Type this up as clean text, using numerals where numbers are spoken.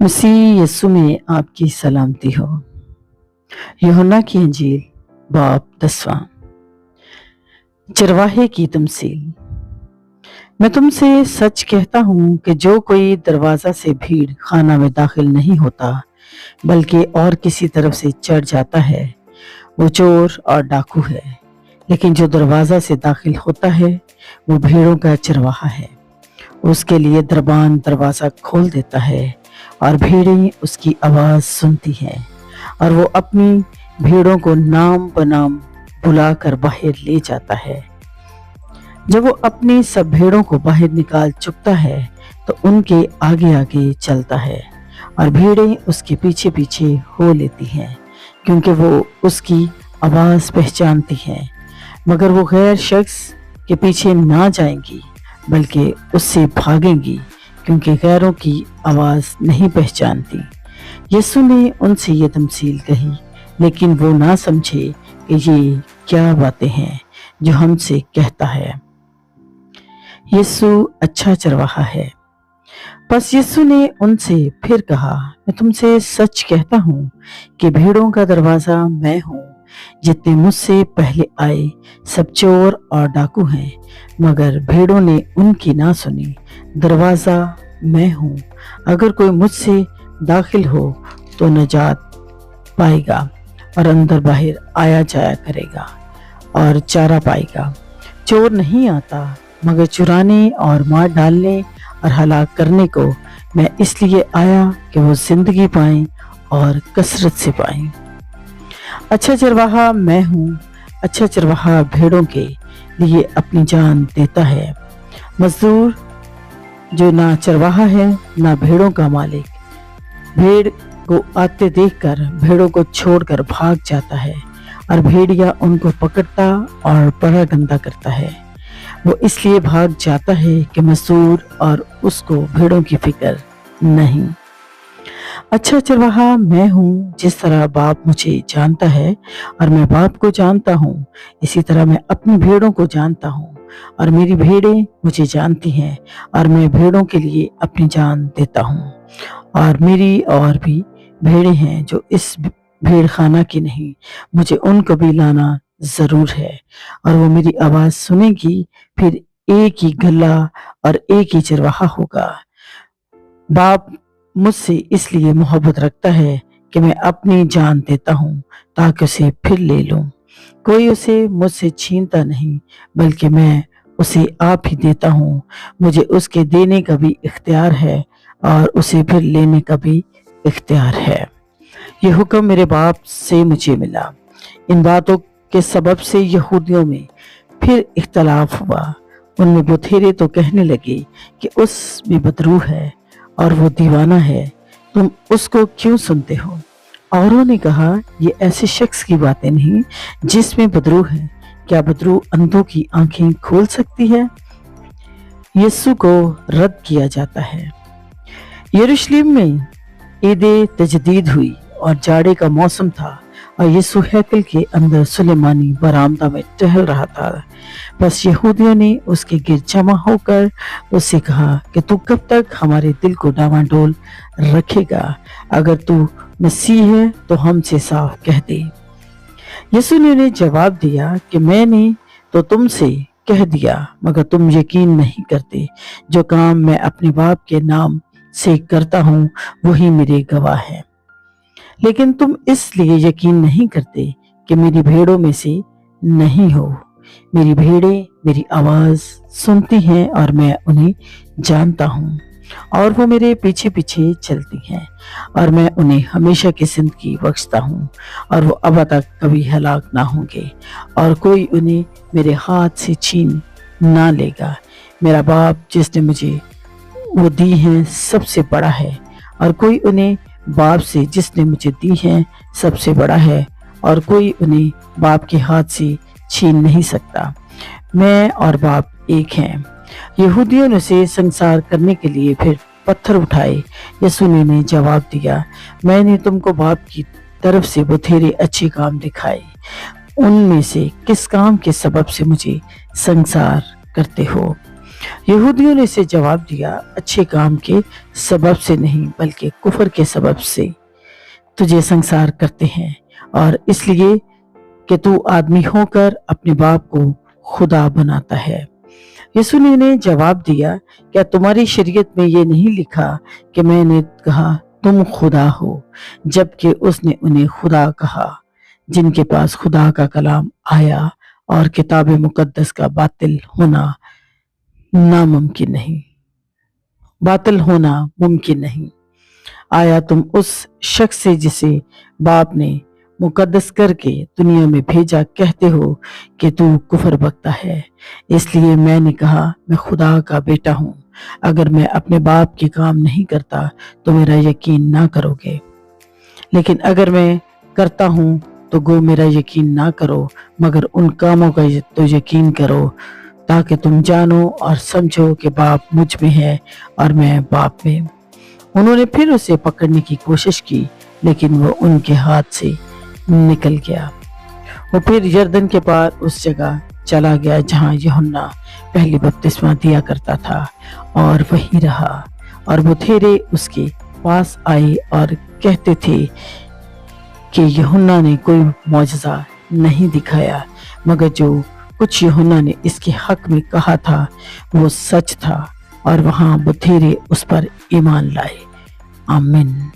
मसीह यस्सु में आपकी सलामती हो। यूहन्ना की इंजील बाब 10वां। चरवाहे की तमसील। मैं तुमसे सच कहता हूँ कि जो कोई दरवाजा से भीड़ खाना में दाखिल नहीं होता बल्कि और किसी तरफ से चढ़ जाता है, वो चोर और डाकू है। लेकिन जो दरवाजा से दाखिल होता है वो भीड़ों का चरवाहा है। उसके लिए दरबान दरवाजा खोल देता है और भीड़ें उसकी आवाज सुनती हैं और वो अपनी भीड़ों को नाम बनाम बुलाकर बाहर ले जाता है। जब वो अपनी सब भीड़ों को बाहर निकाल चुकता है तो उनके आगे आगे चलता है और भीड़ें उसके पीछे पीछे हो लेती हैं, क्योंकि वो उसकी आवाज पहचानती हैं। मगर वो गैर शख्स के पीछे ना जाएंगी बल्कि उससे भागेंगी, क्योंकि गैरों की आवाज नहीं पहचानती। यीशु ने उनसे ये तमसील कही, लेकिन वो ना समझे कि ये क्या बातें हैं जो हमसे कहता है। यीशु अच्छा चरवाहा है। बस यीशु ने उनसे फिर कहा, मैं तुमसे सच कहता हूँ कि भीड़ों का दरवाजा मैं हूँ। जितने मुझसे पहले आए सब चोर और डाकू हैं, मगर भीड़ों ने उनकी ना सुनी। दरवाजा मैं हूँ। अगर कोई मुझसे दाखिल हो तो नजात पाएगा और अंदर बाहर आया जाया करेगा और चारा पाएगा। चोर नहीं आता मगर चुराने और मार डालने और हलाक करने को। मैं इसलिए आया कि वो जिंदगी पाएं और कसरत से पाएं। अच्छा चरवाहा मैं हूँ। अच्छा चरवाहा भेड़ों के लिए अपनी जान देता है। मजदूर जो ना चरवाहा है ना भेड़ों का मालिक, भेड़ को आते देखकर भेड़ों को छोड़कर भाग जाता है और भेड़िया उनको पकड़ता और बड़ा गंदा करता है। वो इसलिए भाग जाता है कि मजदूर और उसको भेड़ों की फिक्र नहीं। अच्छा चरवाहा मैं हूँ। जिस तरह बाप मुझे जानता है और मैं बाप को जानता हूँ, इसी तरह मैं अपनी भेड़ों को जानता हूँ और मेरी भेड़ें मुझे जानती हैं और मैं भेड़ों के लिए अपनी जान देता हूँ। और मेरी और भी भेड़ें हैं जो इस भेड़ खाना की नहीं। मुझे उनको भी लाना जरूर है और वो मेरी आवाज सुनेगी। फिर एक ही गला और एक ही चरवाहा होगा। बाप मुझसे इसलिए मोहब्बत रखता है कि मैं अपनी जान देता हूँ ताकि उसे फिर ले लूं। कोई उसे मुझसे छीनता नहीं बल्कि मैं उसे आप ही देता हूँ। मुझे उसके देने का भी इख्तियार है और उसे फिर लेने का भी इख्तियार है। ये हुक्म मेरे बाप से मुझे मिला। इन बातों के सबब से यहूदियों में फिर इख्तलाफ हुआ। उनमें बथेरे तो कहने लगे कि उस में बदरू है और वो दीवाना है, तुम उसको क्यों सुनते हो? औरों ने कहा, ये ऐसे शख्स की बातें नहीं जिसमें बदरू है। क्या बदरू अंधों की आंखें खोल सकती है? यीशु को रद्द किया जाता है। यरूशलेम में ईदे तजदीद हुई और जाड़े का मौसम था और यीशु हैकल के अंदर सुलेमानी बरामदा में टहल रहा था। बस यहूदियों ने उसके गिर जमा होकर उससे कहा कि तू कब तक हमारे दिल को डावाडोल रखेगा? अगर तू मसीह है तो हमसे साफ कह दे। यीशु ने उन्हें जवाब दिया कि मैंने तो तुमसे कह दिया, मगर तुम यकीन नहीं करते। जो काम मैं अपने बाप के नाम से करता हूँ वही मेरे गवाह है। लेकिन तुम इसलिए यकीन नहीं करते कि मेरी भेड़ों में से नहीं हो। मेरी भेड़ें मेरी आवाज सुनती हैं और मैं उन्हें जानता हूँ और वो मेरे पीछे पीछे चलती हैं और मैं उन्हें हमेशा की जिंदगी बख्शता हूँ और वो अब तक कभी हलाक ना होंगे और कोई उन्हें मेरे हाथ से छीन ना लेगा। मेरा बाप जिसने मुझे वो दी है सबसे बड़ा है और कोई उन्हें बाप से जिसने मुझे दी है सबसे बड़ा है और कोई उन्हें बाप के हाथ से छीन नहीं सकता। मैं और बाप एक हैं। यहूदियों ने उसे संसार करने के लिए फिर पत्थर उठाए। यीशु ने जवाब दिया, मैंने तुमको बाप की तरफ से बथेरे अच्छे काम दिखाए। उनमें से किस काम के सबब से मुझे संसार करते हो? यहूदियों ने इसे जवाब दिया, अच्छे काम के सबब से नहीं बल्कि कुफर के सबब से तुझे संसार करते हैं, और इसलिए कि तू आदमी होकर अपने बाप को खुदा बनाता है। यीशु ने जवाब दिया, क्या तुम्हारी शरीयत में ये नहीं लिखा कि मैंने कहा तुम खुदा हो, जबकि उसने उन्हें खुदा कहा। जिनके पास खुदा का कलाम आया और किताब मुकद्दस का बातिल होना मुमकिन नहीं। आया तुम उस शख्स से जिसे बाप ने मुकद्दस करके दुनिया में भेजा कहते हो कि तू कुफर बकता है। इसलिए मैंने कहा मैं खुदा का बेटा हूँ। अगर मैं अपने बाप के काम नहीं करता तो मेरा यकीन ना करोगे, लेकिन अगर मैं करता हूँ तो गो मेरा यकीन ना करो, मगर उन कामों का तो यकीन करो, ताकि तुम जानो और समझो कि बाप मुझ में है और मैं बाप में। उन्होंने फिर उसे पकड़ने की कोशिश की, लेकिन वो उनके हाथ से निकल गया। वो फिर यरदन के पार उस जगह चला गया जहाँ यूहन्ना पहले बपतिस्मा दिया करता था, और वहीं रहा। और बथेरे उसके पास आए और कहते थे कि यूहन्ना ने कोई मौजज़ा नहीं दिखाया, मगर जो कुछ यूहन्ना ने इसके हक में कहा था वो सच था, और वहां बथेरे उस पर ईमान लाए। आमीन।